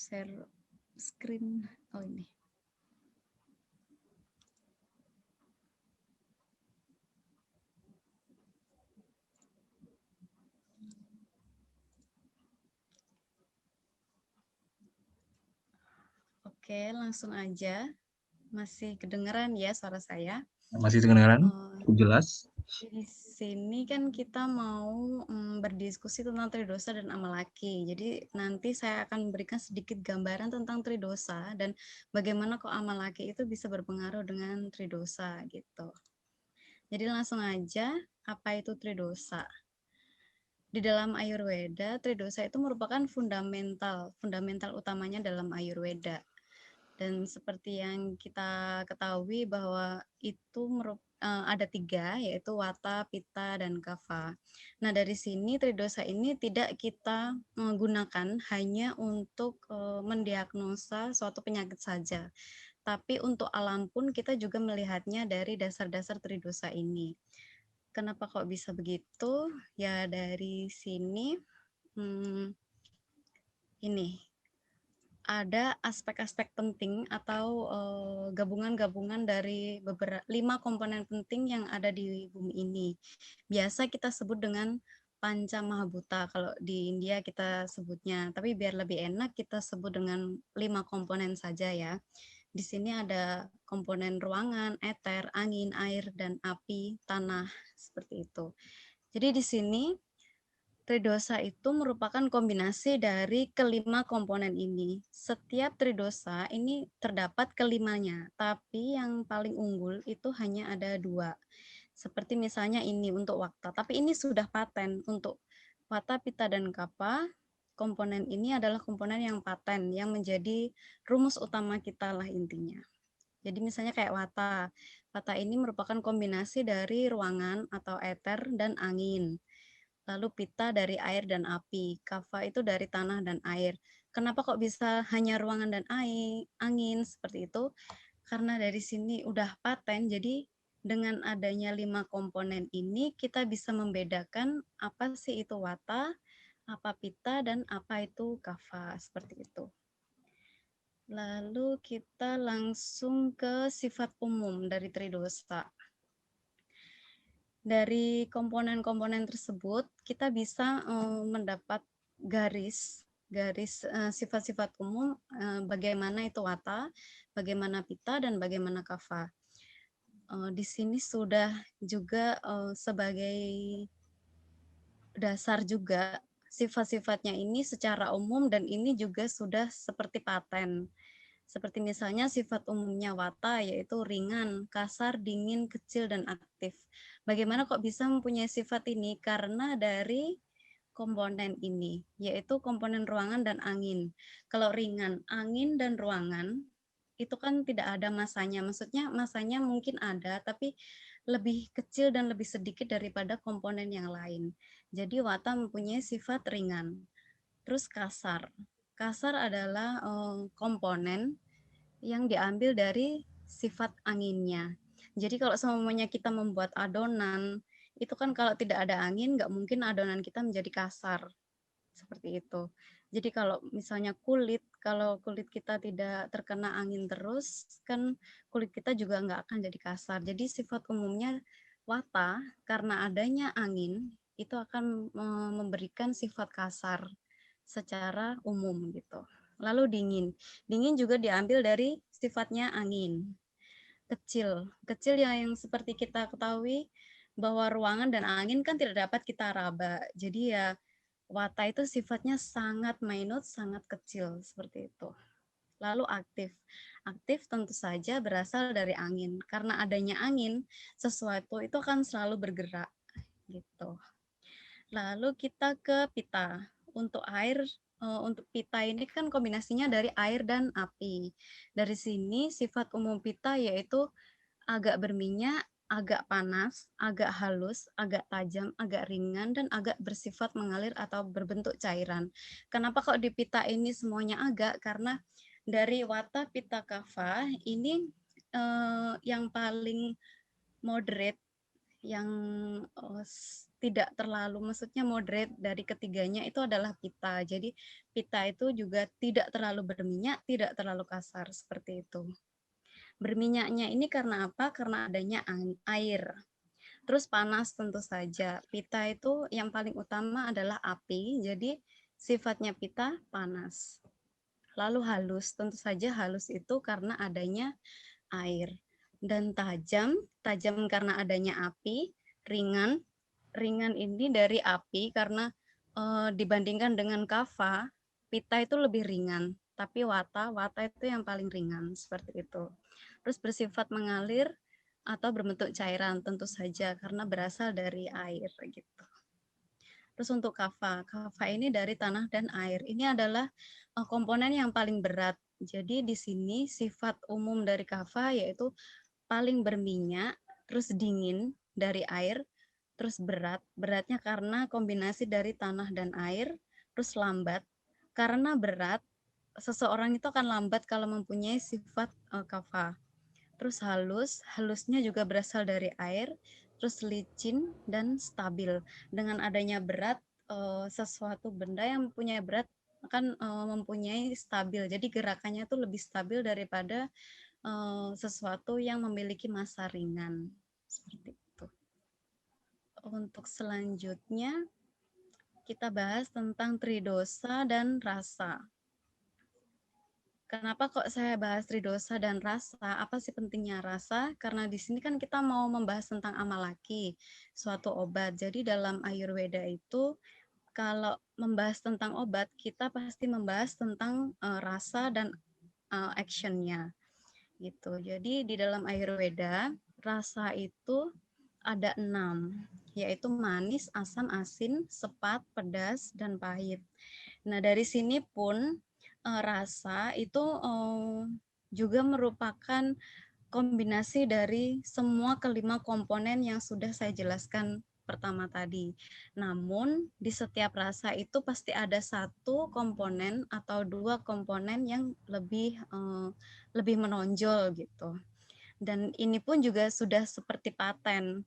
share screen. Oh ini. Oke, langsung aja. Masih kedengeran ya suara saya? Masih kedengaran? Jelas? Di sini kan kita mau berdiskusi tentang tridosa dan amalaki. Jadi nanti saya akan memberikan sedikit gambaran tentang tridosa dan bagaimana kok amalaki itu bisa berpengaruh dengan tridosa gitu. Jadi langsung aja, apa itu tridosa? Di dalam Ayurveda, tridosa itu merupakan fundamental utamanya dalam Ayurveda. Dan seperti yang kita ketahui bahwa itu ada 3, yaitu Vata, Pitta, dan Kapha. Nah, dari sini tridosa ini tidak kita gunakan hanya untuk mendiagnosa suatu penyakit saja, tapi untuk alam pun kita juga melihatnya dari dasar-dasar tridosa ini. Kenapa kok bisa begitu? Ya dari sini ini ada aspek-aspek penting atau gabungan-gabungan dari 5 komponen penting yang ada di bumi ini. Biasa kita sebut dengan panca mahabhuta kalau di India kita sebutnya, tapi biar lebih enak kita sebut dengan 5 komponen saja ya. Di sini ada komponen ruangan, eter, angin, air, dan api, tanah, seperti itu. Jadi di sini tridosa itu merupakan kombinasi dari kelima komponen ini. Setiap tridosa ini terdapat kelimanya, tapi yang paling unggul itu hanya ada 2. Seperti misalnya ini untuk wakta, tapi ini sudah paten untuk Vata, Pitta, dan Kapha. Komponen ini adalah komponen yang paten, yang menjadi rumus utama kita lah intinya. Jadi misalnya kayak Vata. Vata ini merupakan kombinasi dari ruangan atau eter dan angin. Lalu Pitta dari air dan api, Kapha itu dari tanah dan air. Kenapa kok bisa hanya ruangan dan air, angin seperti itu? Karena dari sini udah paten, jadi dengan adanya 5 komponen ini kita bisa membedakan apa sih itu Vata, apa Pitta, dan apa itu Kapha, seperti itu. Lalu kita langsung ke sifat umum dari tridosa. Dari komponen-komponen tersebut kita bisa mendapat garis sifat-sifat umum bagaimana itu Vata, bagaimana Pitta, dan bagaimana Kapha. Di sini sudah juga sebagai dasar juga sifat-sifatnya ini secara umum dan ini juga sudah seperti paten. Seperti misalnya sifat umumnya Vata yaitu ringan, kasar, dingin, kecil, dan aktif. Bagaimana kok bisa mempunyai sifat ini? Karena dari komponen ini, yaitu komponen ruangan dan angin. Kalau ringan, angin dan ruangan, itu kan tidak ada masanya. Maksudnya masanya mungkin ada, tapi lebih kecil dan lebih sedikit daripada komponen yang lain. Jadi Vata mempunyai sifat ringan. Terus kasar. Kasar adalah komponen yang diambil dari sifat anginnya. Jadi kalau semuanya kita membuat adonan, itu kan kalau tidak ada angin, nggak mungkin adonan kita menjadi kasar. Seperti itu. Jadi kalau misalnya kalau kulit kita tidak terkena angin terus, kan kulit kita juga nggak akan jadi kasar. Jadi sifat umumnya Vata, karena adanya angin, itu akan memberikan sifat kasar secara umum gitu. Lalu dingin. Dingin juga diambil dari sifatnya angin. Kecil. Kecil yang seperti kita ketahui bahwa ruangan dan angin kan tidak dapat kita raba. Jadi ya Vata itu sifatnya sangat minut, sangat kecil seperti itu. Lalu aktif. Aktif tentu saja berasal dari angin. Karena adanya angin, sesuatu itu akan selalu bergerak gitu. Lalu kita ke Pitta. Untuk air, untuk Pitta ini kan kombinasinya dari air dan api. Dari sini sifat umum Pitta yaitu agak berminyak, agak panas, agak halus, agak tajam, agak ringan, dan agak bersifat mengalir atau berbentuk cairan. Kenapa kok di Pitta ini semuanya agak? Karena dari Vata, Pitta, Kapha ini yang paling moderate yang tidak terlalu, maksudnya moderate dari ketiganya itu adalah pita. Jadi pita itu juga tidak terlalu berminyak, tidak terlalu kasar, seperti itu. Berminyaknya ini karena apa? Karena adanya air. Terus panas tentu saja. Pita itu yang paling utama adalah api, jadi sifatnya pita panas. Lalu halus, tentu saja halus itu karena adanya air. Dan tajam, tajam karena adanya api. Ringan, ringan ini dari api karena dibandingkan dengan kava, pita itu lebih ringan. Tapi wata itu yang paling ringan, seperti itu. Terus bersifat mengalir atau berbentuk cairan, tentu saja karena berasal dari air gitu. Terus untuk kava ini dari tanah dan air. Ini adalah komponen yang paling berat. Jadi di sini sifat umum dari kava yaitu paling berminyak, terus dingin dari air, terus berat. Beratnya karena kombinasi dari tanah dan air, terus lambat. Karena berat, seseorang itu akan lambat kalau mempunyai sifat kava. Terus halus, halusnya juga berasal dari air, terus licin dan stabil. Dengan adanya berat, sesuatu benda yang mempunyai berat akan mempunyai stabil. Jadi gerakannya itu lebih stabil daripada sesuatu yang memiliki massa ringan. Seperti itu. Untuk selanjutnya, kita bahas tentang tridosa dan rasa. Kenapa kok saya bahas tridosa dan rasa? Apa sih pentingnya rasa? Karena di sini kan kita mau membahas tentang amalaki, suatu obat. Jadi dalam Ayurveda itu kalau membahas tentang obat, kita pasti membahas tentang rasa dan action-nya. Gitu. Jadi di dalam Ayurveda, rasa itu ada 6, yaitu manis, asam, asin, sepat, pedas, dan pahit. Nah, dari sini pun rasa itu juga merupakan kombinasi dari semua kelima komponen yang sudah saya jelaskan pertama tadi. Namun di setiap rasa itu pasti ada satu komponen atau dua komponen yang lebih menonjol gitu. Dan ini pun juga sudah seperti paten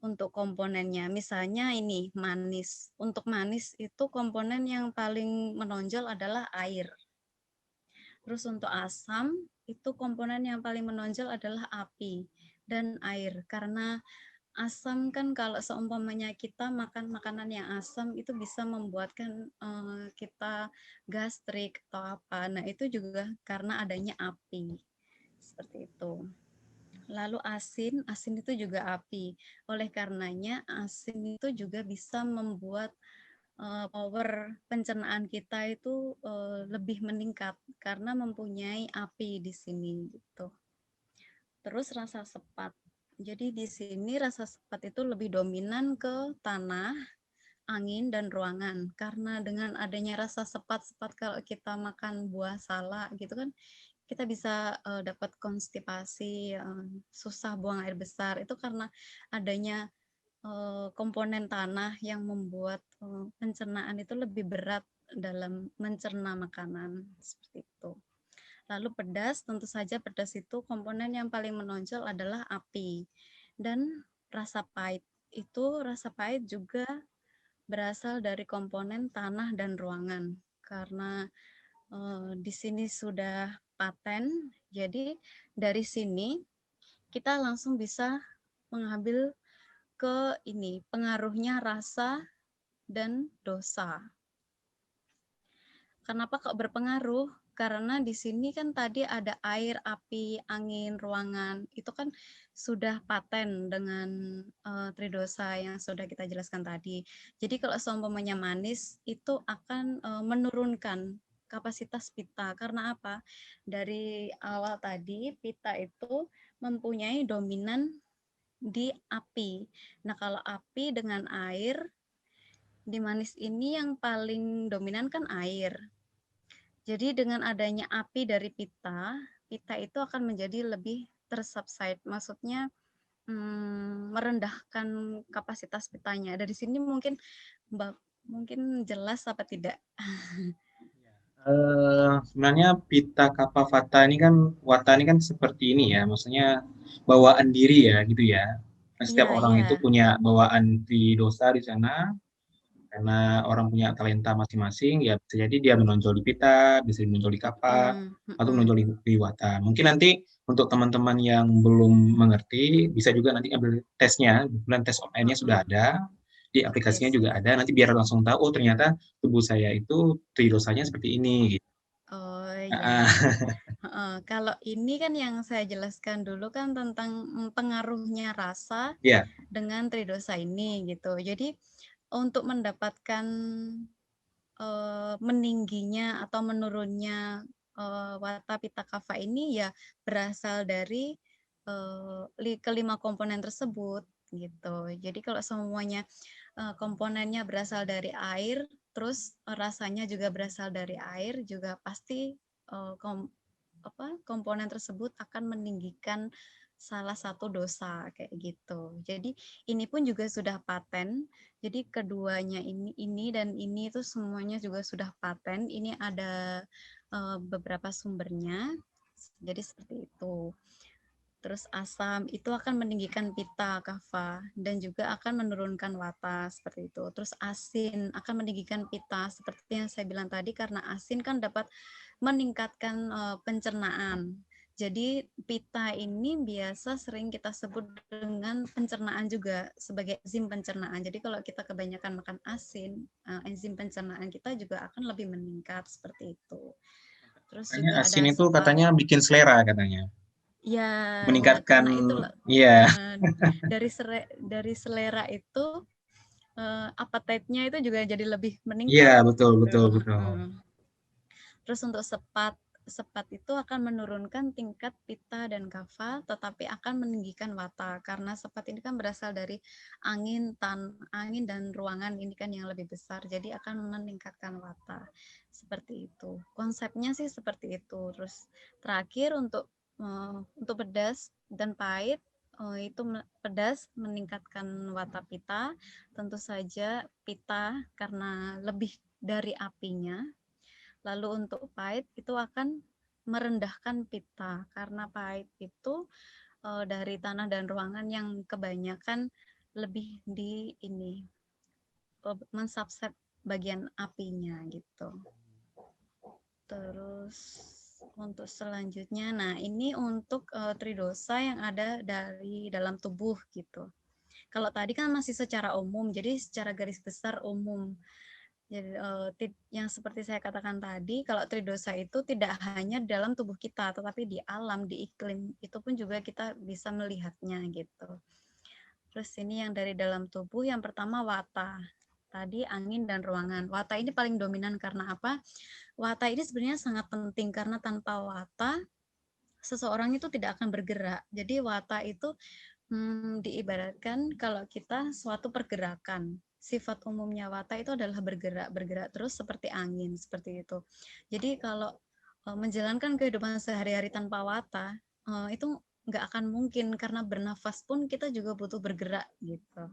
untuk komponennya. Misalnya ini manis. Untuk manis itu komponen yang paling menonjol adalah air. Terus untuk asam itu komponen yang paling menonjol adalah api dan air. Karena asam kan kalau seumpamanya kita makan makanan yang asam itu bisa membuatkan kita gastrik atau apa. Nah itu juga karena adanya api. Seperti itu. Lalu asin, asin itu juga api. Oleh karenanya asin itu juga bisa membuat power pencernaan kita itu lebih meningkat karena mempunyai api di sini gitu. Terus rasa sepat. Jadi di sini rasa sepat itu lebih dominan ke tanah, angin, dan ruangan. Karena dengan adanya rasa sepat-sepat kalau kita makan buah salak gitu kan, kita bisa dapat konstipasi, susah buang air besar. Itu karena adanya komponen tanah yang membuat pencernaan itu lebih berat dalam mencerna makanan. Seperti itu. Lalu pedas, tentu saja pedas itu komponen yang paling menonjol adalah api. Dan rasa pahit. Itu rasa pahit juga berasal dari komponen tanah dan ruangan. Karena di sini sudah paten, jadi dari sini kita langsung bisa mengambil ke ini pengaruhnya rasa dan dosa. Kenapa kok berpengaruh? Karena di sini kan tadi ada air, api, angin, ruangan. Itu kan sudah paten dengan tridosa yang sudah kita jelaskan tadi. Jadi kalau seumpamanya manis itu akan menurunkan kapasitas pita. Karena apa? Dari awal tadi pita itu mempunyai dominan di api. Nah, kalau api dengan air, di manis ini yang paling dominan kan air. Jadi dengan adanya api dari pita, pita itu akan menjadi lebih tersubside. Maksudnya merendahkan kapasitas pitanya. Dari sini mungkin jelas apa tidak? Sebenarnya pita kapha vata ini kan wata ini kan seperti ini ya, maksudnya bawaan diri ya gitu ya. Setiap Iya, orang itu iya. punya bawaan tridosa di sana, karena orang punya talenta masing-masing, ya bisa jadi dia menonjol di pita, bisa menonjol di kapa, Mm, atau mm-mm. menonjol di wata. Mungkin nanti untuk teman-teman yang belum mengerti, bisa juga nanti ambil tesnya, kemudian tes online-nya sudah Mm-mm. ada, di Oke, aplikasinya juga siap. ada, nanti biar langsung tahu, oh ternyata tubuh saya itu tridosanya seperti ini. Gitu. Oh iya, Ah, iya. Heeh. Kalau ini kan yang saya jelaskan dulu kan tentang pengaruhnya rasa ya, dengan tridosa ini gitu. Jadi untuk mendapatkan meningginya atau menurunnya Wata Pitta Kapha ini ya berasal dari kelima komponen tersebut gitu. Jadi kalau semuanya komponennya berasal dari air, terus rasanya juga berasal dari air, juga pasti komponen tersebut akan meninggikan salah satu dosa kayak gitu. Jadi ini pun juga sudah paten. Jadi keduanya ini dan ini itu semuanya juga sudah paten. Ini ada beberapa sumbernya. Jadi seperti itu. Terus asam itu akan meninggikan pita kapha dan juga akan menurunkan wata seperti itu. Terus asin akan meninggikan pita seperti yang saya bilang tadi, karena asin kan dapat meningkatkan pencernaan. Jadi pita ini biasa sering kita sebut dengan pencernaan juga sebagai enzim pencernaan. Jadi kalau kita kebanyakan makan asin, enzim pencernaan kita juga akan lebih meningkat seperti itu. Terus katanya juga asin ada itu sepat. katanya bikin selera katanya. Ya, Meningkatkan, karena itu iya, dari selera itu appetite-nya itu juga jadi lebih iya meningkat betul, gitu. betul, betul. Terus untuk sepat itu akan menurunkan tingkat pita dan kapha, tetapi akan meninggikan wata karena sepat ini kan berasal dari angin dan ruangan ini kan yang lebih besar, jadi akan meningkatkan wata seperti itu. Konsepnya sih seperti itu. Terus terakhir untuk pedas dan pahit, itu pedas meningkatkan wata pita, tentu saja pita karena lebih dari apinya. Lalu untuk pahit itu akan merendahkan pita karena pahit itu dari tanah dan ruangan yang kebanyakan lebih di ini mensubset bagian apinya gitu. Terus untuk selanjutnya, nah ini untuk tridosa yang ada dari dalam tubuh gitu. Kalau tadi kan masih secara umum, jadi secara garis besar umum. Jadi yang seperti saya katakan tadi, kalau tridosa itu tidak hanya dalam tubuh kita, tetapi di alam, di iklim itu pun juga kita bisa melihatnya gitu. Terus ini yang dari dalam tubuh, yang pertama wata. Tadi angin dan ruangan. Wata ini paling dominan karena apa? Wata ini sebenarnya sangat penting karena tanpa wata seseorang itu tidak akan bergerak. Jadi wata itu diibaratkan kalau kita suatu pergerakan. Sifat umumnya wata itu adalah bergerak terus seperti angin, seperti itu. Jadi kalau menjalankan kehidupan sehari-hari tanpa wata, itu nggak akan mungkin karena bernafas pun kita juga butuh bergerak gitu.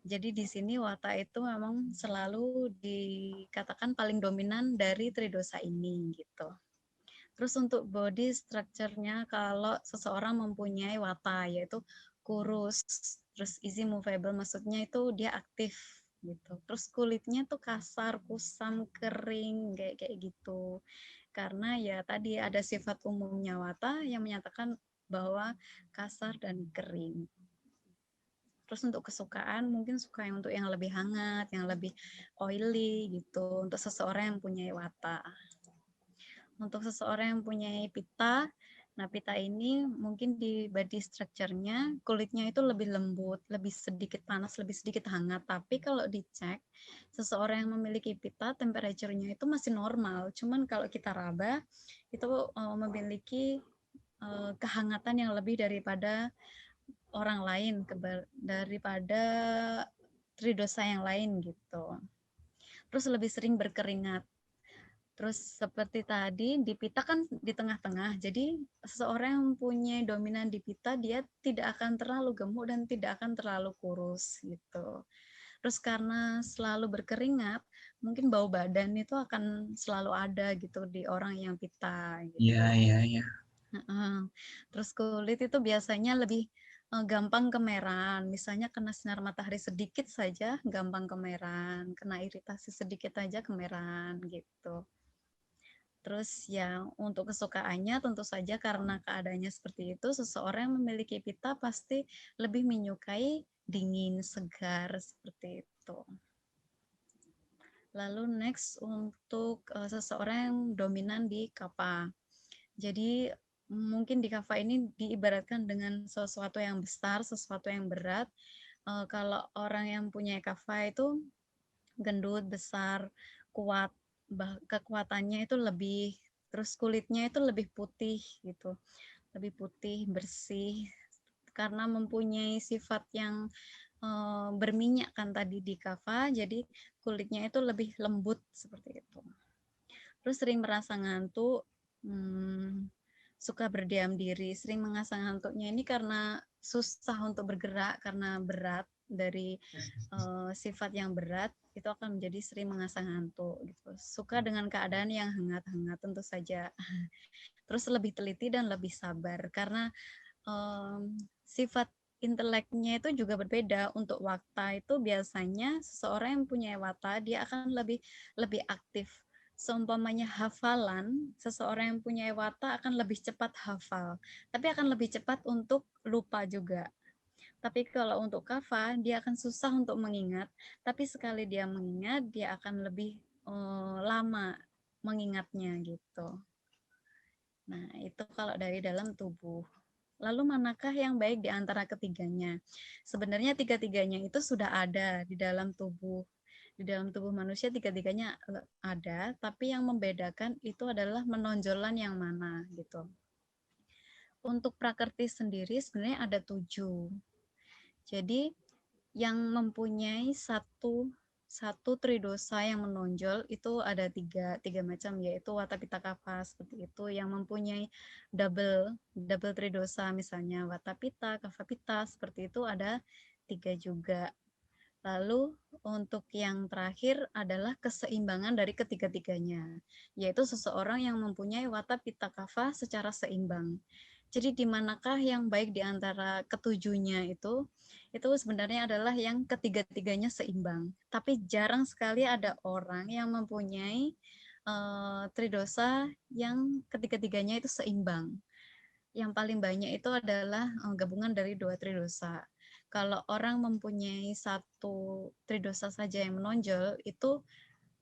Jadi di sini wata itu memang selalu dikatakan paling dominan dari tridosa ini gitu. Terus untuk body structure-nya kalau seseorang mempunyai wata yaitu kurus, terus easy movable, maksudnya itu dia aktif gitu. Terus kulitnya tuh kasar, kusam, kering kayak kayak gitu. Karena ya tadi ada sifat umumnya wata yang menyatakan bahwa kasar dan kering. Terus untuk kesukaan mungkin suka yang untuk yang lebih hangat, yang lebih oily gitu untuk seseorang yang punya wata. Untuk seseorang yang punya pita, nah pita ini mungkin di body structure-nya kulitnya itu lebih lembut, lebih sedikit panas, lebih sedikit hangat. Tapi kalau dicek seseorang yang memiliki pita, temperature-nya itu masih normal. Cuman kalau kita raba itu memiliki kehangatan yang lebih daripada orang lain, daripada tridosa yang lain gitu. Terus lebih sering berkeringat. Terus seperti tadi di pita kan di tengah-tengah. Jadi seseorang yang mempunyai dominan di pita dia tidak akan terlalu gemuk dan tidak akan terlalu kurus gitu. Terus karena selalu berkeringat, mungkin bau badan itu akan selalu ada gitu di orang yang pita Iya, gitu. iya, iya. Terus kulit itu biasanya lebih gampang kemeran. Misalnya kena sinar matahari sedikit saja gampang kemeran, kena iritasi sedikit aja kemeran gitu. Terus yang untuk kesukaannya tentu saja karena keadaannya seperti itu, seseorang yang memiliki Pitta pasti lebih menyukai dingin, segar seperti itu. Lalu next untuk seseorang yang dominan di Kapha. Jadi mungkin di Kapha ini diibaratkan dengan sesuatu yang besar, sesuatu yang berat. Kalau orang yang punya Kapha itu gendut, besar, kuat, kekuatannya itu lebih, terus kulitnya itu lebih putih gitu, lebih putih, bersih, karena mempunyai sifat yang berminyak kan tadi di Kapha, jadi kulitnya itu lebih lembut seperti itu. Terus sering merasa ngantuk, suka berdiam diri, sering mengasah ngantuknya ini karena susah untuk bergerak, karena berat dari sifat yang berat itu akan menjadi sering mengasah ngantuk gitu. Suka dengan keadaan yang hangat-hangat tentu saja. Terus lebih teliti dan lebih sabar karena sifat inteleknya itu juga berbeda. Untuk Wakta itu biasanya seseorang yang punya Wata dia akan lebih aktif. Seumpamanya hafalan, seseorang yang punya Wata akan lebih cepat hafal, tapi akan lebih cepat untuk lupa juga. Tapi kalau untuk Kapha, dia akan susah untuk mengingat, tapi sekali dia mengingat, dia akan lebih lama mengingatnya gitu. Nah, itu kalau dari dalam tubuh. Lalu manakah yang baik di antara ketiganya? Sebenarnya tiga-tiganya itu sudah ada di dalam tubuh. Di dalam tubuh manusia tiga-tiganya ada, tapi yang membedakan itu adalah menonjolan yang mana gitu. Untuk prakerti sendiri sebenarnya ada 7. Jadi yang mempunyai satu tridosa yang menonjol itu ada tiga macam, yaitu Wata Pitta Kapha seperti itu, yang mempunyai double tridosa, misalnya Wata Pitta, Kapha Pitta seperti itu ada 3 juga. Lalu untuk yang terakhir adalah keseimbangan dari ketiga-tiganya, yaitu seseorang yang mempunyai Wata Pitta Kapha secara seimbang. Jadi di manakah yang baik di antara ketujuhnya itu sebenarnya adalah yang ketiga-tiganya seimbang. Tapi jarang sekali ada orang yang mempunyai tridosa yang ketiga-tiganya itu seimbang. Yang paling banyak itu adalah gabungan dari 2 tridosa. Kalau orang mempunyai satu tridosa saja yang menonjol itu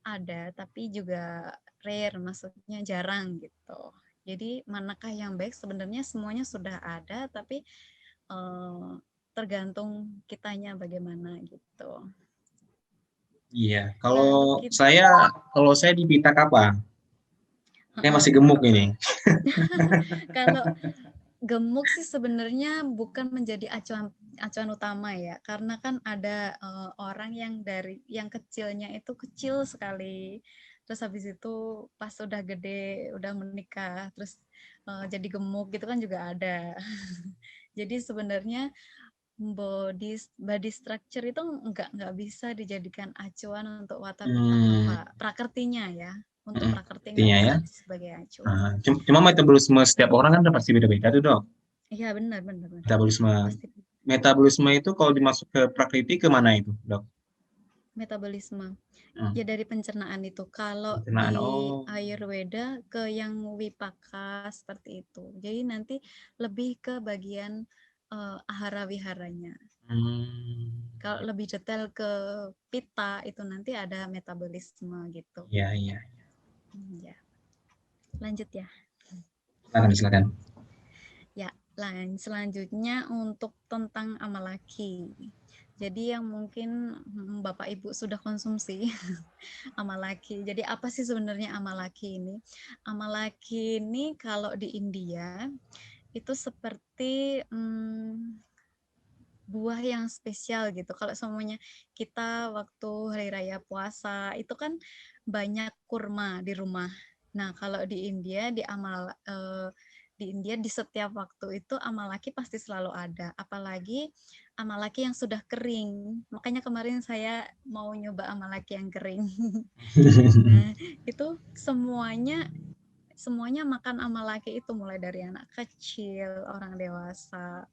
ada, tapi juga rare, maksudnya jarang gitu. Jadi manakah yang baik? Sebenarnya semuanya sudah ada, tapi tergantung kitanya bagaimana gitu. Iya, Lalu kalau saya di Pitta Kapha, saya masih gemuk ini. kalau gemuk sih sebenarnya bukan menjadi acuan utama ya, karena kan ada orang yang kecilnya itu kecil sekali, terus habis itu pas udah gede udah menikah terus jadi gemuk gitu kan juga ada. Jadi sebenarnya body structure itu nggak bisa dijadikan acuan untuk Wata Pitta Kapha prakertinya ya. Untuk prakerti nggak Artinya ya. bisa sebagai acuan. Cuma metabolisme setiap orang kan pasti beda-beda tuh, Dok. Iya benar. Metabolisme. Pasti Metabolisme itu kalau dimasuk ke prakriti ke mana itu, Dok? metabolisme. Ya dari pencernaan itu. Kalau Pencernaan, di Ayurveda ke yang Wipaka seperti itu. Jadi nanti lebih ke bagian ahara wiharanya. Kalau lebih detail ke Pitta itu nanti ada metabolisme gitu. Iya. Ya. Lanjut ya. Silakan. Ya, selanjutnya untuk tentang amalaki. Jadi yang mungkin Bapak Ibu sudah konsumsi amalaki. Jadi apa sih sebenarnya amalaki ini? Amalaki ini kalau di India itu seperti buah yang spesial gitu. Kalau semuanya kita waktu hari raya puasa itu kan banyak kurma di rumah. Nah, kalau di India di setiap waktu itu amalaki pasti selalu ada. Apalagi amalaki yang sudah kering. Makanya kemarin saya mau nyoba amalaki yang kering. Nah, itu semuanya makan amalaki itu mulai dari anak kecil, orang dewasa.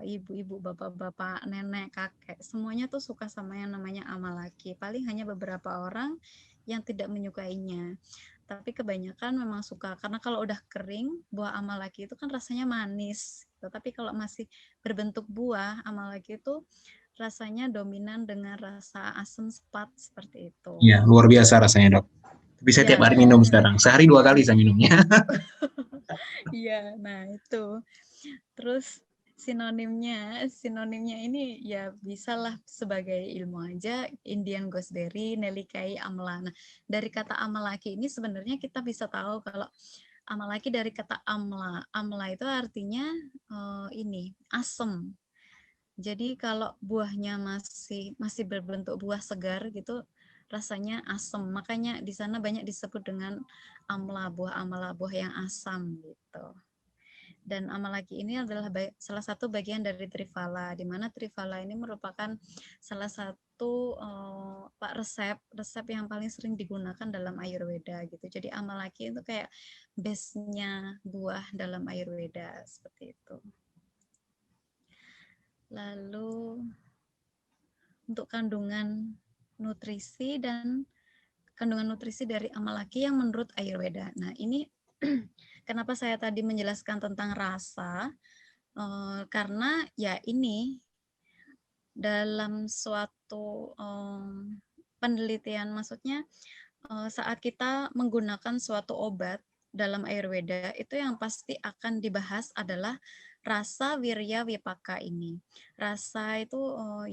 ibu-ibu, bapak-bapak, nenek, kakek, semuanya tuh suka sama yang namanya amalaki. Paling hanya beberapa orang yang tidak menyukainya. Tapi kebanyakan memang suka, karena kalau udah kering, buah amalaki itu kan rasanya manis. Gitu. Tapi kalau masih berbentuk buah, amalaki itu rasanya dominan dengan rasa asam sepat seperti itu. Iya, luar biasa rasanya, Dok. Bisa tiap Ya, hari minum sekarang. Sehari 2 kali saya minumnya. iya, nah itu. Terus sinonimnya ini ya bisalah sebagai ilmu aja, Indian gooseberry, Nelikai, amla. Nah, dari kata amalaki ini sebenarnya kita bisa tahu kalau amalaki dari kata amla. Amla itu artinya ini asam. Jadi kalau buahnya masih berbentuk buah segar gitu, rasanya asam. Makanya di sana banyak disebut dengan amla, buah yang asam gitu. Dan amalaki ini adalah salah satu bagian dari triphala, di mana triphala ini merupakan salah satu resep yang paling sering digunakan dalam Ayurveda gitu. Jadi amalaki itu kayak base-nya buah dalam Ayurveda seperti itu. Lalu untuk kandungan nutrisi dari amalaki yang menurut Ayurveda. Nah, ini kenapa saya tadi menjelaskan tentang rasa, karena ya ini dalam suatu penelitian, maksudnya saat kita menggunakan suatu obat dalam Ayurveda, itu yang pasti akan dibahas adalah rasa, wirya, vipaka ini. Rasa itu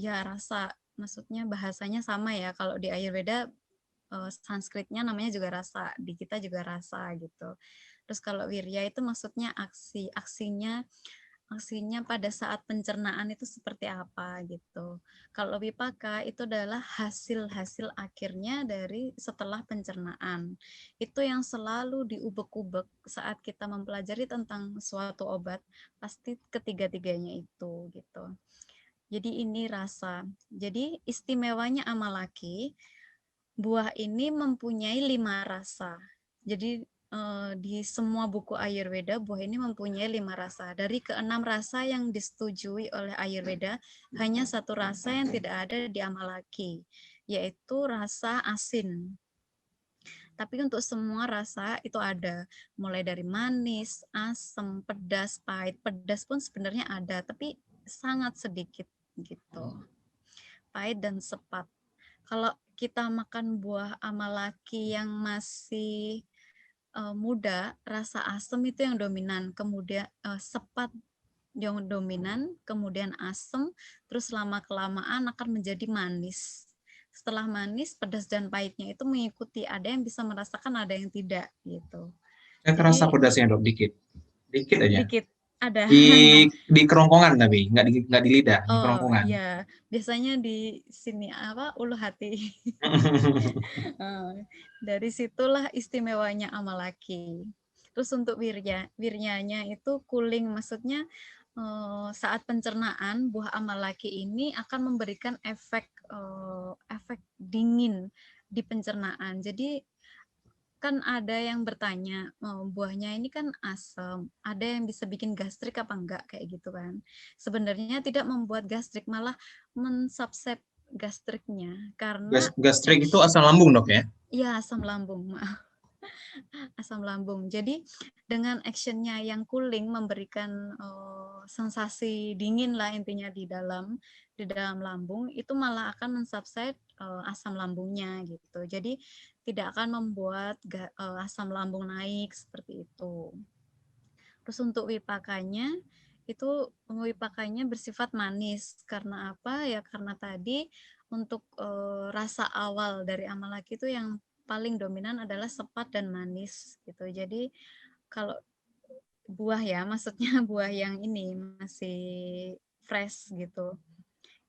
ya rasa, maksudnya bahasanya sama ya. Kalau di Ayurveda Sanskritnya namanya juga rasa, di kita juga rasa gitu. Terus kalau wirya itu maksudnya aksinya pada saat pencernaan itu seperti apa gitu. Kalau vipaka itu adalah hasil-hasil akhirnya dari setelah pencernaan. Itu yang selalu diubek-ubek saat kita mempelajari tentang suatu obat, pasti ketiga-tiganya itu gitu. Jadi ini rasa. Jadi istimewanya amalaki, buah ini mempunyai 5 rasa. Jadi di semua buku Ayurveda, buah ini mempunyai 5 rasa. Dari ke-6 rasa yang disetujui oleh Ayurveda, hanya 1 rasa yang tidak ada di amalaki, yaitu rasa asin. Tapi untuk semua rasa itu ada, mulai dari manis, asam, pedas, pahit. Pedas pun sebenarnya ada, tapi sangat sedikit gitu. Pahit dan sepat. Kalau kita makan buah amalaki yang masih muda, rasa asam itu yang dominan, kemudian sepat yang dominan, kemudian asam, terus lama-kelamaan akan menjadi manis. Setelah manis, pedas dan pahitnya itu mengikuti, ada yang bisa merasakan, ada yang tidak gitu. Saya kerasa Jadi pedasnya, Dok, dikit. Dikit aja. dikit ada. Di kerongkongan tapi, nggak di lidah, di Oh kerongkongan. iya, biasanya di sini apa ulu hati. Dari situlah istimewanya amalaki. Terus untuk wiryanya itu cooling, maksudnya saat pencernaan buah amalaki ini akan memberikan efek dingin di pencernaan. Jadi kan ada yang bertanya, buahnya ini kan asam, ada yang bisa bikin gastrik apa enggak kayak gitu kan. Sebenarnya tidak membuat gastrik, malah mensubset gastriknya karena Gastrik itu action, asam lambung, Dok ya? ya asam lambung, asam lambung. Jadi dengan actionnya yang cooling memberikan sensasi dingin lah intinya di dalam lambung, itu malah akan mensubside asam lambungnya gitu. Jadi tidak akan membuat asam lambung naik seperti itu. Terus untuk wipakanya bersifat manis. Karena apa? Ya karena tadi untuk rasa awal dari amalaki itu yang paling dominan adalah sepat dan manis gitu. Jadi kalau buah ya, maksudnya buah yang ini masih fresh gitu,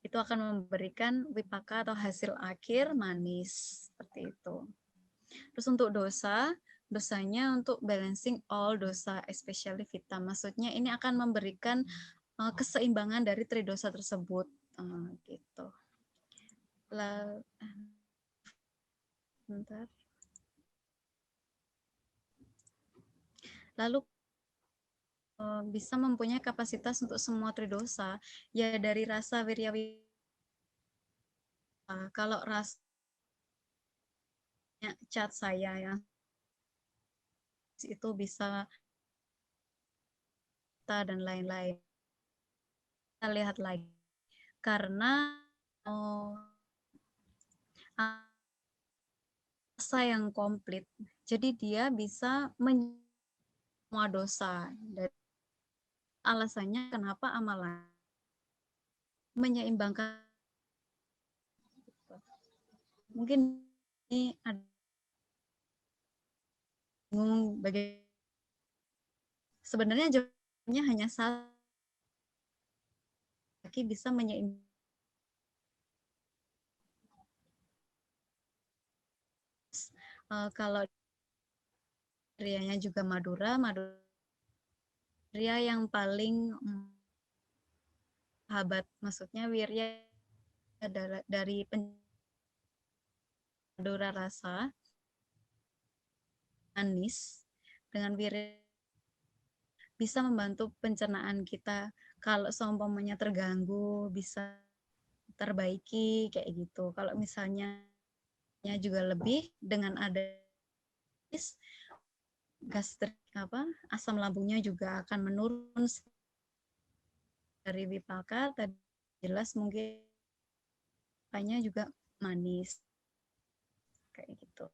itu akan memberikan wipaka atau hasil akhir manis seperti itu. Terus untuk dosanya untuk balancing all dosa, especially vita. Maksudnya ini akan memberikan keseimbangan dari tridosa tersebut gitu. Lalu bisa mempunyai kapasitas untuk semua tridosa. Ya dari rasa wirya kalau rasanya cat saya ya itu bisa dan lain-lain. Kita lihat lagi karena rasa yang komplit. Jadi dia bisa semua dosa. Dan alasannya kenapa amalan menyeimbangkan. Mungkin ini ada bingung bagaimana. Sebenarnya jawabannya hanya satu, bisa menyeimbangkan. Kalau Rianya juga Madura Ria yang paling sahabat, maksudnya Wirya dari Madura rasa manis dengan Wirya bisa membantu pencernaan kita. Kalau seumpamanya terganggu bisa terbaiki kayak gitu. Kalau misalnya juga lebih dengan ada gastrik asam lambungnya juga akan menurun. Dari Wipaka tadi jelas mungkin rasanya juga manis kayak gitu.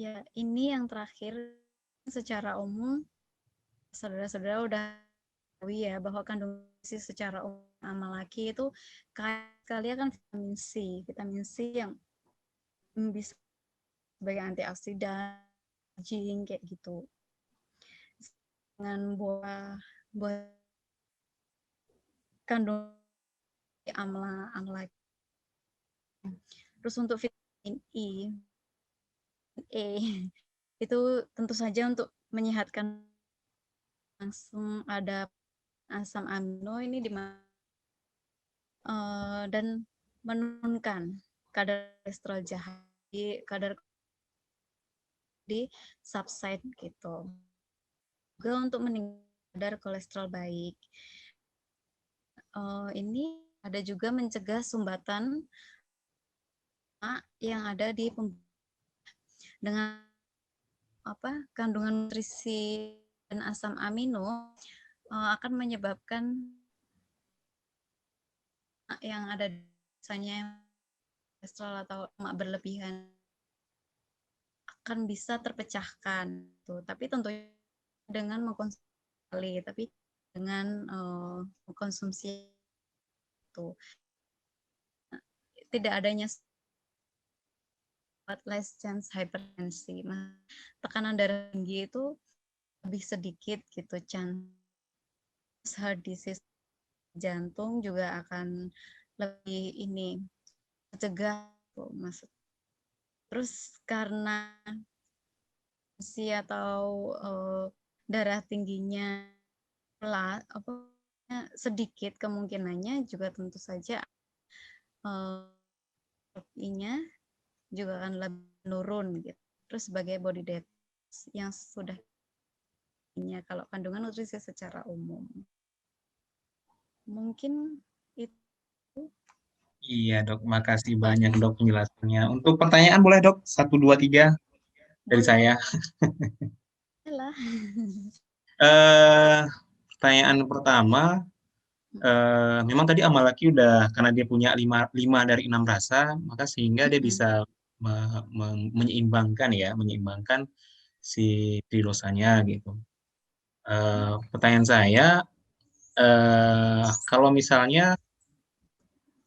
Ya, ini yang terakhir secara umum saudara-saudara udah tahu ya bahwa kandungan gizi secara umum amalaki itu kaya sekali akan vitamin C yang bisa sebagai antioksidan, zinc kayak gitu. Dengan buah kandung amalaki. Terus untuk vitamin E itu tentu saja untuk menyehatkan, langsung ada asam amino ini dan menurunkan kadar kolesterol jahat, kadar di subside gitu. Juga untuk meningkatkan kadar kolesterol baik. Ini ada juga mencegah sumbatan yang ada di dengan kandungan nutrisi dan asam amino akan menyebabkan yang ada misalnya kolesterol atau lemak berlebihan akan bisa terpecahkan tuh. Tapi tentunya dengan mengkonsumsi, tapi dengan mengkonsumsi itu tidak adanya less chance hypertensi. Nah, tekanan darah tinggi itu lebih sedikit gitu, chance heart disease jantung juga akan lebih ini mencegah maksud. Terus karena atau darah tingginya sedikit, kemungkinannya juga tentu saja nya juga akan lebih menurun gitu. Terus sebagai body detox yang sudah kalau kandungan nutrisi secara umum. Mungkin itu. Iya dok, makasih banyak dok penjelasannya. Untuk pertanyaan boleh dok, 1, 2, 3 dari Boleh saya. lah. Pertanyaan pertama, memang tadi amalaki udah karena dia punya 5 dari 6 rasa, maka sehingga dia bisa menyeimbangkan si tridosanya gitu. Pertanyaan saya, kalau misalnya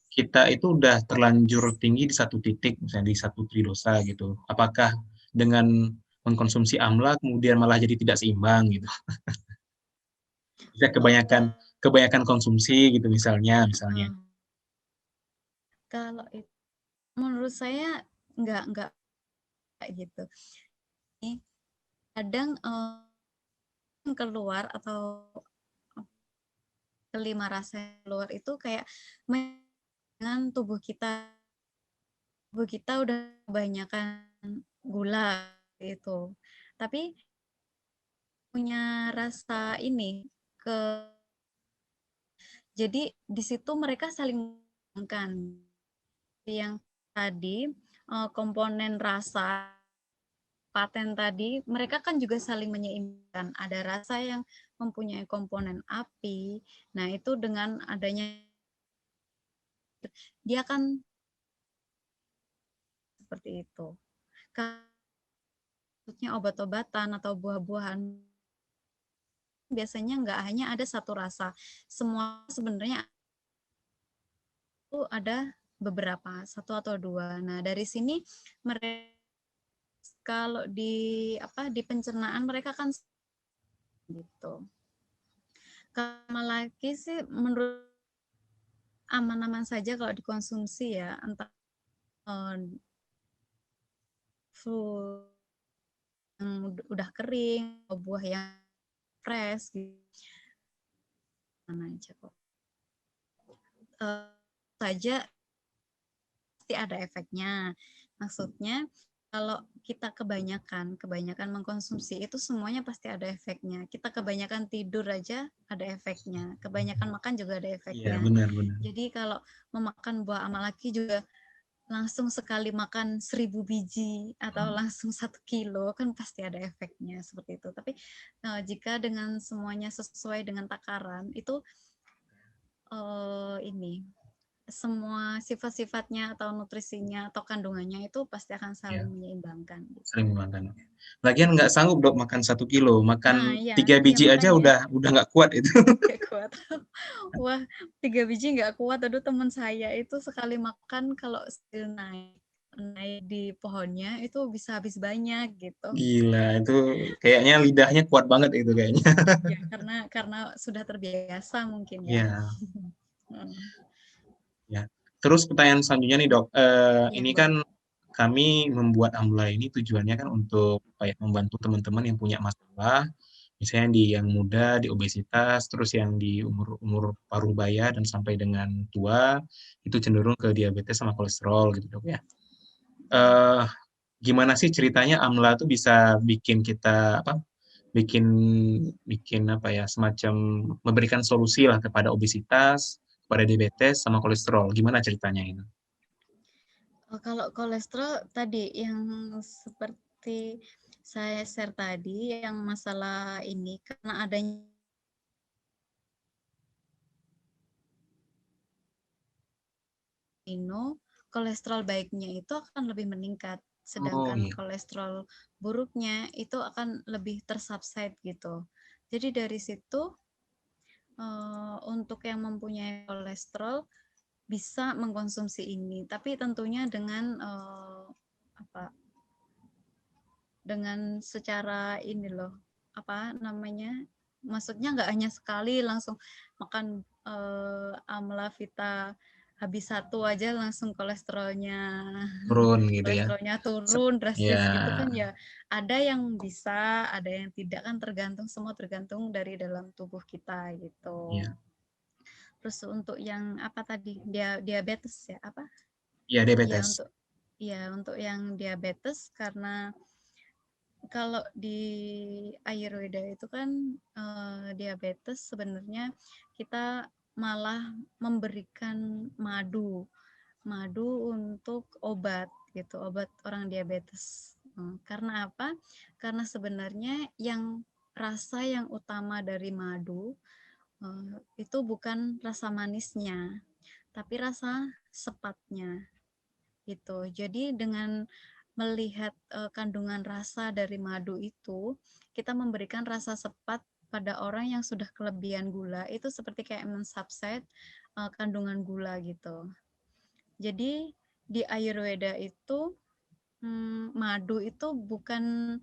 kita itu udah terlanjur tinggi di satu titik, misalnya di satu tridosa gitu, apakah dengan mengkonsumsi amla kemudian malah jadi tidak seimbang gitu? Bisa kebanyakan konsumsi gitu misalnya. Kalau itu menurut saya enggak gitu. Kadang keluar atau kelima rasa keluar itu kayak dengan tubuh kita udah kebanyakan gula gitu. Tapi punya rasa ini jadi di situ mereka saling menguntungkan. Yang tadi komponen rasa paten tadi, mereka kan juga saling menyeimbangkan. Ada rasa yang mempunyai komponen api. Nah, itu dengan adanya dia kan seperti itu. Maksudnya obat-obatan atau buah-buahan biasanya nggak hanya ada satu rasa. Semua sebenarnya itu ada beberapa, satu atau dua. Nah, dari sini mereka kalau di pencernaan mereka kan gitu. Kalau lagi sih menurut aman-aman saja kalau dikonsumsi ya, entah fruit yang udah kering, atau buah yang fresh gitu. Mana aja kok. Saja pasti ada efeknya. Maksudnya kalau kita kebanyakan mengkonsumsi itu semuanya pasti ada efeknya. Kita kebanyakan tidur aja ada efeknya. Kebanyakan makan juga ada Iya, efeknya. benar-benar. Jadi kalau memakan buah amalaki juga langsung sekali makan 1000 biji atau langsung 1 kilo kan pasti ada efeknya seperti itu. Tapi jika dengan semuanya sesuai dengan takaran itu ini semua sifat-sifatnya atau nutrisinya atau kandungannya itu pasti akan Iya, saling menyeimbangkan gitu. sering makan. Lagian nggak sanggup dok makan 1 kilo, Nah, makan ya, 3 biji aja makanya udah nggak kuat itu. gak kuat. Wah, 3 biji nggak kuat. Aduh, teman saya itu sekali makan kalau naik naik di pohonnya itu bisa habis banyak gitu. Gila, itu kayaknya lidahnya kuat banget itu kayaknya. Ya, karena sudah terbiasa mungkin ya. Iya, Hmm. ya. Terus pertanyaan selanjutnya nih dok, Ya, ini kan boleh. kami membuat Amla ini tujuannya kan untuk kayak membantu teman-teman yang punya masalah, misalnya di yang muda, di obesitas, terus yang di umur-umur paruh baya dan sampai dengan tua, itu cenderung ke diabetes sama kolesterol gitu dok ya. Ya. Eh, Gimana sih ceritanya Amla tuh bisa bikin kita apa? Bikin bikin apa ya semacam memberikan solusi lah kepada obesitas, kepada diabetes sama kolesterol. Gimana ceritanya itu? Kalau kolesterol tadi yang seperti saya share tadi yang masalah ini karena adanya kolesterol baiknya itu akan lebih meningkat, Oh sedangkan iya, kolesterol buruknya itu akan lebih tersubside gitu. Jadi dari situ untuk yang mempunyai kolesterol bisa mengkonsumsi ini, tapi tentunya dengan apa? Dengan secara ini loh, apa namanya? Maksudnya nggak hanya sekali langsung makan Amla Vita habis satu aja langsung turun gitu ya. kolesterolnya turun Ya, drastis gitu kan ya. Ada yang bisa, ada yang tidak kan tergantung semua tergantung dari dalam tubuh kita gitu. ya, Terus untuk yang apa tadi? Diabetes ya, apa? ya Ya diabetes. untuk yang diabetes karena kalau di Ayurveda itu kan diabetes sebenarnya kita malah memberikan madu untuk obat gitu, obat orang diabetes. Karena apa? Karena sebenarnya yang rasa yang utama dari madu itu bukan rasa manisnya, tapi rasa sepatnya gitu. Jadi dengan melihat kandungan rasa dari madu itu, kita memberikan rasa sepat pada orang yang sudah kelebihan gula itu seperti kayak mensubside kandungan gula gitu. Jadi di Ayurveda itu madu itu bukan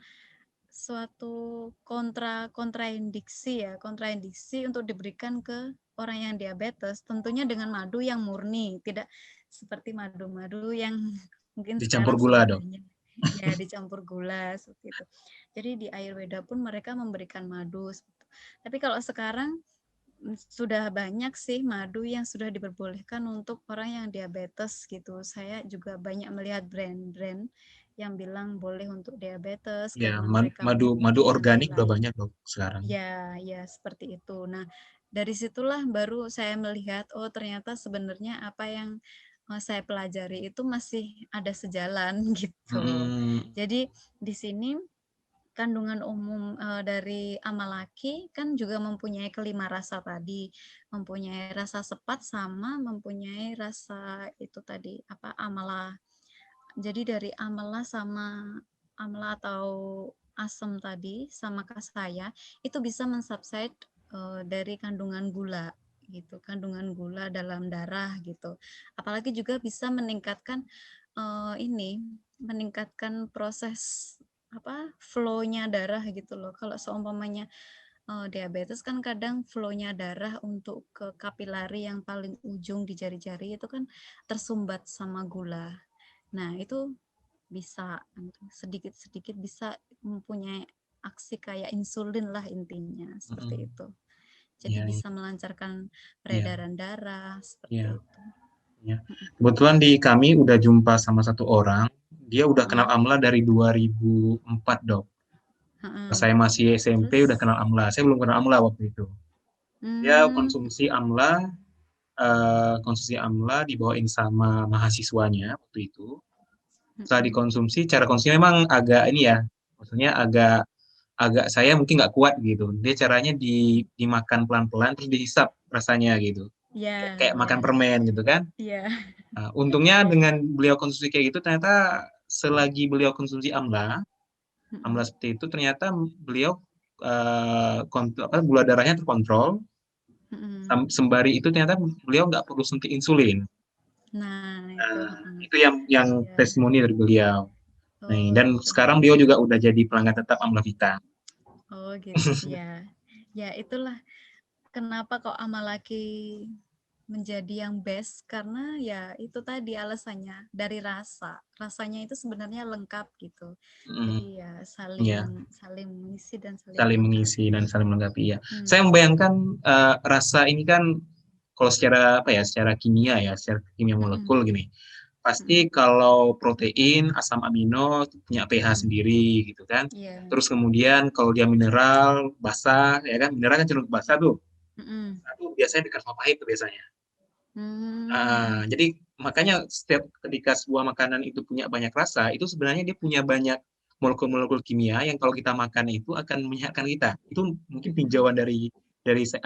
suatu kontraindiksi ya, kontraindiksi untuk diberikan ke orang yang diabetes, tentunya dengan madu yang murni, tidak seperti madu-madu yang mungkin Dicampur sekarang gula sudah dok. banyak ya dicampur gula seperti itu. Jadi di Ayurveda pun mereka memberikan madu. Tapi kalau sekarang sudah banyak sih madu yang sudah diperbolehkan untuk orang yang diabetes gitu. Saya juga banyak melihat brand-brand yang bilang boleh untuk diabetes Ya, karena mereka madu memenuhi dan organik udah lain-lain. banyak dok sekarang. Ya, ya seperti itu. Nah, dari situlah baru saya melihat, oh ternyata sebenarnya apa yang saya pelajari itu masih ada sejalan gitu. Mm-mm. Jadi di sini kandungan umum dari amalaki kan juga mempunyai kelima rasa tadi, mempunyai rasa sepat sama mempunyai rasa itu tadi apa amala. Jadi dari amala sama amla atau asam tadi sama kasaya itu bisa mensubside dari kandungan gula gitu, kandungan gula dalam darah gitu. Apalagi juga bisa meningkatkan ini, meningkatkan proses apa flow-nya darah gitu loh. Kalau seumpamanya diabetes kan kadang flow-nya darah untuk ke kapilari yang paling ujung di jari-jari itu kan tersumbat sama gula. Nah, itu bisa sedikit-sedikit bisa mempunyai aksi kayak insulin lah intinya, seperti Mm-mm. itu. Jadi Iya, bisa melancarkan iya, peredaran darah, iya, seperti itu. iya. Kebetulan di kami udah jumpa sama satu orang, dia udah kenal Heeh, AMLA dari 2004 dok. Pas heeh. saya masih SMP udah Terus, kenal AMLA. Saya belum kenal AMLA waktu itu. Dia hmm, konsumsi AMLA dibawain sama mahasiswanya waktu itu. Setelah heeh. dikonsumsi, cara konsumsi memang agak ini ya, maksudnya agak agak saya mungkin nggak kuat gitu. Dia caranya dimakan pelan-pelan terus dihisap rasanya gitu. Ya, Kayak makan ya, permen gitu kan. ya. Nah, untungnya dengan beliau konsumsi kayak gitu ternyata selagi beliau konsumsi AMLA, AMLA Heeh, seperti itu ternyata beliau gula darahnya terkontrol. heeh. Sembari itu ternyata beliau nggak perlu suntik insulin. Nah, itu, Nah, heeh. itu yang Iya. testimoni dari beliau. Nah, Oh, dan gitu. sekarang beliau juga udah jadi pelanggan tetap Amla Vita. Oh, gitu. Ya. Ya, itulah kenapa kok Amalaki menjadi yang best karena ya itu tadi alasannya dari rasa. Rasanya itu sebenarnya lengkap gitu. Mm, Jadi ya ya, saling saling mengisi dan saling saling mengisi melengkapi. dan saling melengkapi ya. Saya Hmm. membayangkan rasa ini kan kalau secara apa ya, secara kimia ya, secara kimia Mm-mm. molekul gini. Mm-mm. Pasti kalau protein, asam amino punya pH Mm-mm. sendiri gitu kan. Iya. Terus kemudian kalau dia mineral, basah ya kan, mineral kan cenderung basah tuh. Mm-mm. Nah, itu biasanya dekat sama pahit tuh biasanya. Mm-mm. Jadi makanya setiap ketika sebuah makanan itu punya banyak rasa, itu sebenarnya dia punya banyak molekul-molekul kimia yang kalau kita makan itu akan menyehatkan kita. Itu mungkin tinjauan dari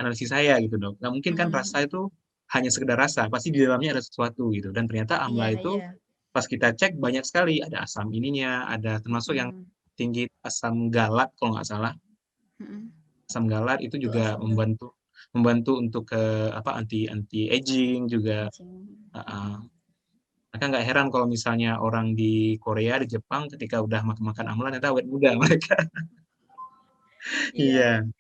analisis saya gitu dok. Nggak mungkin kan Mm-mm. rasa itu hanya sekedar rasa, pasti di dalamnya ada sesuatu gitu. Dan ternyata Iya, AMLA itu iya. pas kita cek banyak sekali, ada asam ininya, ada termasuk yang Mm-mm. tinggi asam galat kalau nggak salah. Mm-mm. Asam galat itu Itu juga asam garam. membantu membantu untuk ke apa anti anti aging juga. Anjing. Uh, Mm-mm. Maka nggak heran kalau misalnya orang di Korea, di Jepang, ketika udah makan-makan amla, ternyata awet muda mereka. Iya. Iya.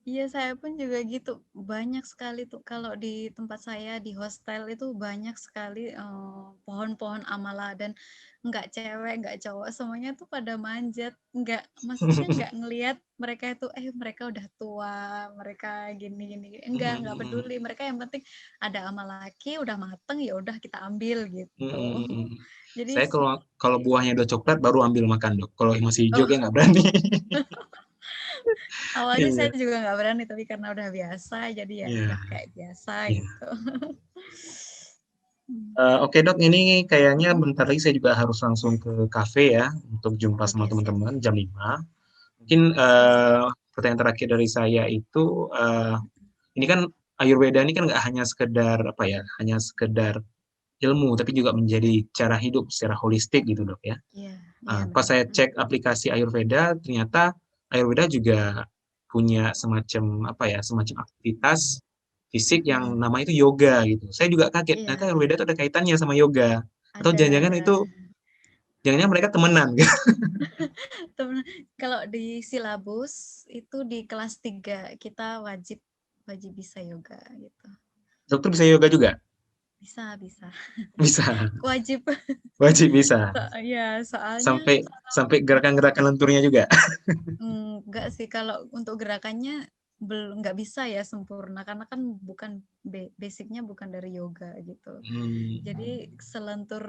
Iya, saya pun juga gitu. Banyak sekali tuh kalau di tempat saya di hostel itu banyak sekali pohon-pohon amala dan nggak cewek, nggak cowok, semuanya tuh pada manjat. Nggak, maksudnya nggak ngelihat mereka itu, mereka udah tua, mereka gini-gini. Nggak peduli. Mereka yang penting ada amalaki, udah mateng, ya udah kita ambil gitu. Jadi, Saya kalau kalau buahnya udah coklat baru ambil makan dok. Kalau masih hijau oh, kayak nggak berani. awalnya saya Iya, juga nggak berani, tapi karena udah biasa, jadi ya iya, udah kayak biasa iya. gitu. Oke dok, ini kayaknya Mm-mm. bentar lagi saya juga harus langsung ke kafe ya untuk jumpa sama Oke, siap. teman-teman jam 5. Mungkin Oke, siap. pertanyaan terakhir dari saya itu ini kan Ayurveda ini kan nggak hanya sekedar apa ya, hanya sekedar ilmu, tapi juga menjadi cara hidup secara holistik gitu dok ya. Iya, iya Pas benar. saya cek aplikasi Ayurveda, ternyata Ayurveda juga punya semacam apa ya, semacam aktivitas fisik yang Mm-mm. namanya itu yoga gitu. Saya juga kaget, ternyata Iya, Ayurveda itu ada kaitannya sama yoga. Atau jangan-jangan ada. itu, jangan-jangan mereka temenan gitu. Temen, kalau di silabus itu di kelas 3 kita wajib wajib bisa yoga gitu. Dokter bisa yoga juga? Bisa, bisa. Bisa, Wajib. wajib bisa. Ya, soalnya Sampai sampai gerakan-gerakan lenturnya juga. enggak sih kalau untuk gerakannya belum nggak bisa ya sempurna karena kan basicnya bukan dari yoga gitu. Hmm, Jadi selentur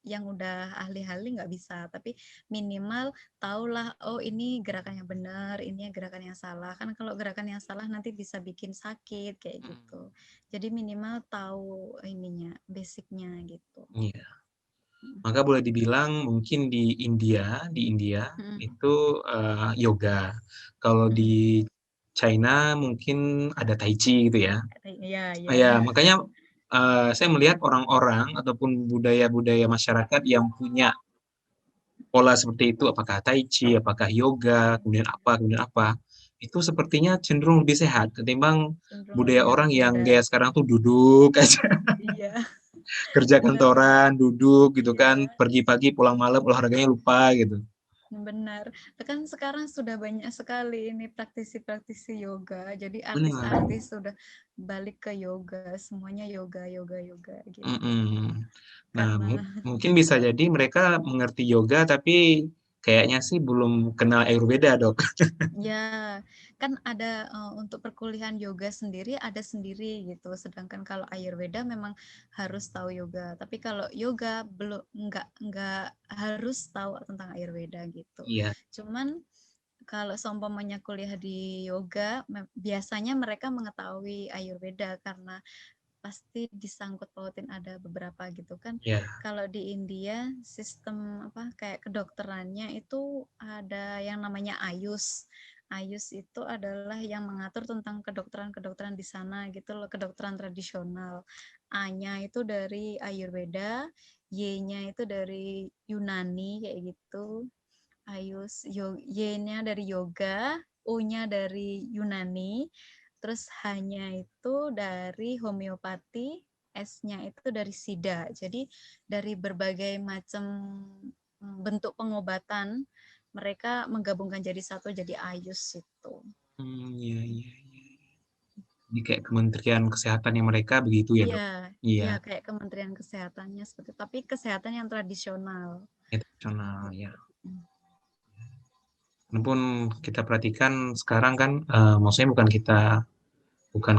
yang udah ahli-ahli nggak bisa, tapi minimal tahulah, oh ini gerakan yang benar, ini gerakan yang salah. Kan kalau gerakan yang salah nanti bisa bikin sakit kayak gitu. Jadi minimal tahu ininya, basicnya gitu. Iya. Maka boleh dibilang mungkin di India Mm. itu yoga. Kalau Mm. di China mungkin ada Tai Chi gitu ya. Iya, iya. Ya, makanya saya melihat orang-orang ataupun budaya-budaya masyarakat yang punya pola seperti itu, apakah Tai Chi, apakah yoga, kemudian apa, itu sepertinya cenderung lebih sehat ketimbang Cenderung budaya lebih orang awet yang muda. gaya sekarang tuh duduk aja, Iya, kerja benar-benar. kantoran, duduk gitu kan, Iya. pergi pagi pulang malam olahraganya lupa gitu. Benar. Kan sekarang sudah banyak sekali ini praktisi-praktisi yoga. Jadi Benar. artis-artis sudah balik ke yoga, semuanya yoga, yoga, yoga gitu. Mm-mm. Nah, Karena mungkin bisa jadi mereka mengerti yoga tapi kayaknya sih belum kenal Ayurveda, Dok. ya kan ada untuk perkuliahan yoga sendiri ada sendiri gitu. Sedangkan kalau Ayurveda memang harus tahu yoga. Tapi kalau yoga belum nggak harus tahu tentang Ayurveda gitu. Iya. Cuman kalau seumpamanya kuliah di yoga, biasanya mereka mengetahui Ayurveda karena pasti disangkut pautin ada beberapa gitu kan. Iya. Kalau di India sistem apa kayak kedokterannya itu ada yang namanya Ayus. Ayus itu adalah yang mengatur tentang kedokteran-kedokteran di sana gitu loh, kedokteran tradisional. A-nya itu dari Ayurveda, Y-nya itu dari Yunani kayak gitu. Ayus, Y-nya dari yoga, U-nya dari Yunani, terus H-nya itu dari homeopati, S-nya itu dari Sida. Jadi dari berbagai macam bentuk pengobatan mereka menggabungkan jadi satu jadi Ayus itu. Iya, iya, iya. Jadi kayak Kementerian Kesehatannya mereka begitu ya, Iya, Dok? iya Iya, kayak Kementerian Kesehatannya seperti itu, tapi kesehatan yang tradisional. internasional ya. Hmm. Walaupun kita perhatikan sekarang kan, maksudnya bukan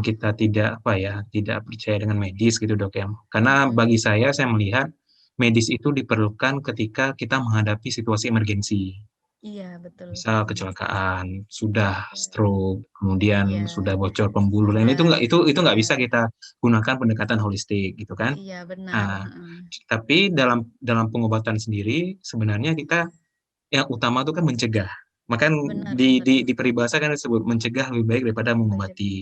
kita tidak apa ya, tidak percaya dengan medis gitu, Dok ya. Karena Mm-mm. bagi saya melihat medis itu diperlukan ketika kita menghadapi situasi emergensi. Iya, betul. Misal kecelakaan, sudah stroke, kemudian Iya, sudah bocor pembuluh, dan iya, itu nggak iya. bisa kita gunakan pendekatan holistik gitu kan. Iya benar. Nah, Heeh. tapi dalam dalam pengobatan sendiri sebenarnya kita yang utama itu kan mencegah. Maka Benar di benar. di di peribahasa kan disebut mencegah lebih baik daripada Baik. mengobati.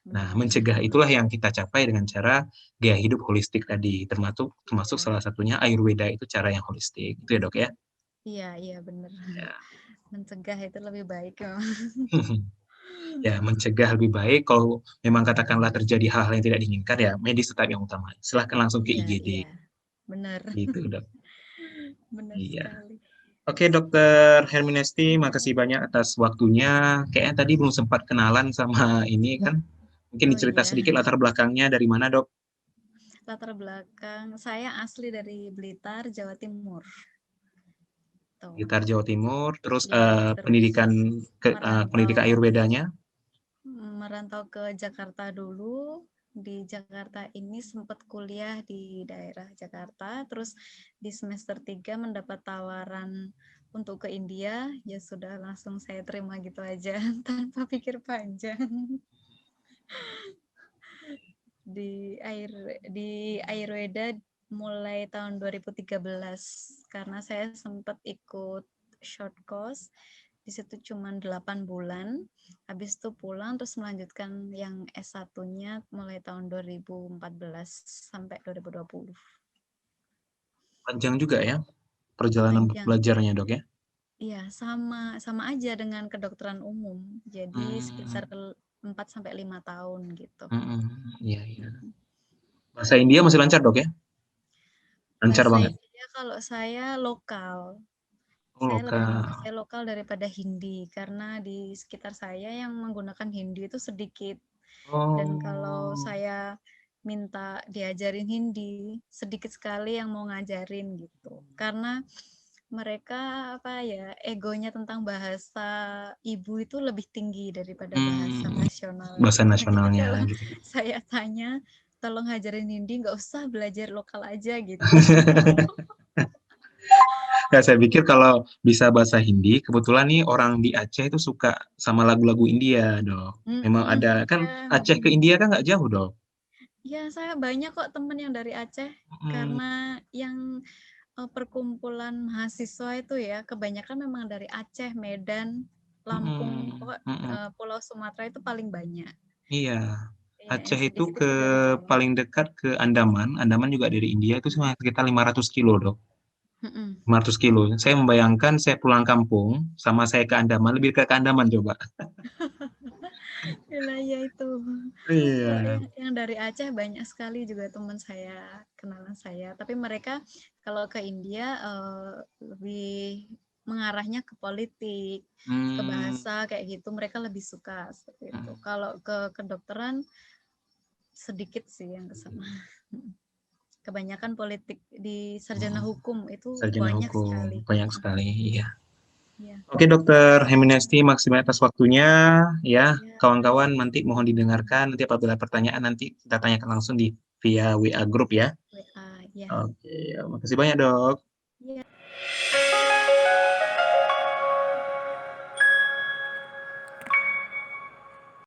Nah, Benar. mencegah itulah yang kita capai dengan cara gaya hidup holistik tadi, termasuk termasuk Iya. salah satunya Ayurveda itu cara yang holistik. Itu ya, Dok ya. Iya, iya benar. Ya. Mencegah itu lebih baik memang. Ya, mencegah lebih baik. Kalau memang katakanlah terjadi hal-hal yang tidak diinginkan, ya medis tetap yang utama. Silahkan langsung ke Iya, IGD. iya. Benar. Gitu, Dok. Benar Iya. sekali. Oke, Dokter Herminesti, makasih banyak atas waktunya. Kayaknya tadi belum sempat kenalan sama ini kan. Mungkin Oh dicerita iya. sedikit latar belakangnya dari mana, Dok? Latar belakang saya asli dari Blitar, Jawa Timur. Tuh. Gitar Jawa Timur, terus Ya, terus pendidikan merantau Ayurvedanya. merantau ke Jakarta dulu. Di Jakarta ini sempat kuliah di daerah Jakarta, terus di semester 3 mendapat tawaran untuk ke India, ya sudah langsung saya terima gitu aja tanpa pikir panjang. Di Ayurveda mulai tahun 2013 karena saya sempat ikut short course di situ cuma 8 bulan. Habis itu pulang terus melanjutkan yang S1-nya mulai tahun 2014 sampai 2020. Panjang juga ya perjalanan Panjang. belajarnya, Dok ya. Iya, sama sama aja dengan kedokteran umum. Jadi Hmm, sekitar 4 sampai 5 tahun gitu. iya, iya. Bahasa India masih lancar, Dok ya? Lancar Bahasa banget. India kalau saya lokal. Oh, Saya lebih lokal. menguasai lokal daripada Hindi karena di sekitar saya yang menggunakan Hindi itu sedikit. Dan kalau Oh. saya minta diajarin Hindi, sedikit sekali yang mau ngajarin gitu. Karena mereka apa ya, egonya tentang bahasa ibu itu lebih tinggi daripada bahasa Hmm, nasional bahasa gitu. Jadi nasionalnya kalau gitu. saya tanya, tolong ngajarin Hindi, nggak usah belajar lokal aja gitu. Ya, saya pikir kalau bisa bahasa Hindi, kebetulan nih orang di Aceh itu suka sama lagu-lagu India, Dok. Memang Mhm, ada, kan iya, Aceh ke India kan nggak jauh, Dok. iya, saya banyak kok temen yang dari Aceh, Mm, karena yang, perkumpulan mahasiswa itu ya, kebanyakan memang dari Aceh, Medan, Lampung, mm, pokok, mm. Pulau Sumatera itu paling banyak. Iya, Iya, Aceh yang itu sedikit ke itu dari Jawa. paling dekat ke Andaman. Andaman juga dari India itu cuma Mhm, sekitar 500 kilo, Dok. mhm. 500 kilo. Saya membayangkan saya pulang kampung sama saya ke Andaman, lebih dekat ke Andaman coba. Wilayah itu. Kalau Iya. yang dari Aceh banyak sekali juga teman saya, kenalan saya. Tapi mereka kalau ke India lebih mengarahnya ke politik, ke Hmm, bahasa kayak gitu. Mereka lebih suka seperti itu. hmm. Kalau ke kedokteran sedikit sih yang ke sana. Kebanyakan politik di sarjana Hmm. hukum itu Sarjana banyak hukum sekali. banyak sekali. Iya. Iya. Oke, Dokter Heminesti, makasih atas waktunya. Ya, Ya, kawan-kawan nanti mohon didengarkan. Nanti apabila pertanyaan nanti kita tanyakan langsung di via WA grup ya. WA, ya. Oke, makasih banyak, Dok. Ya.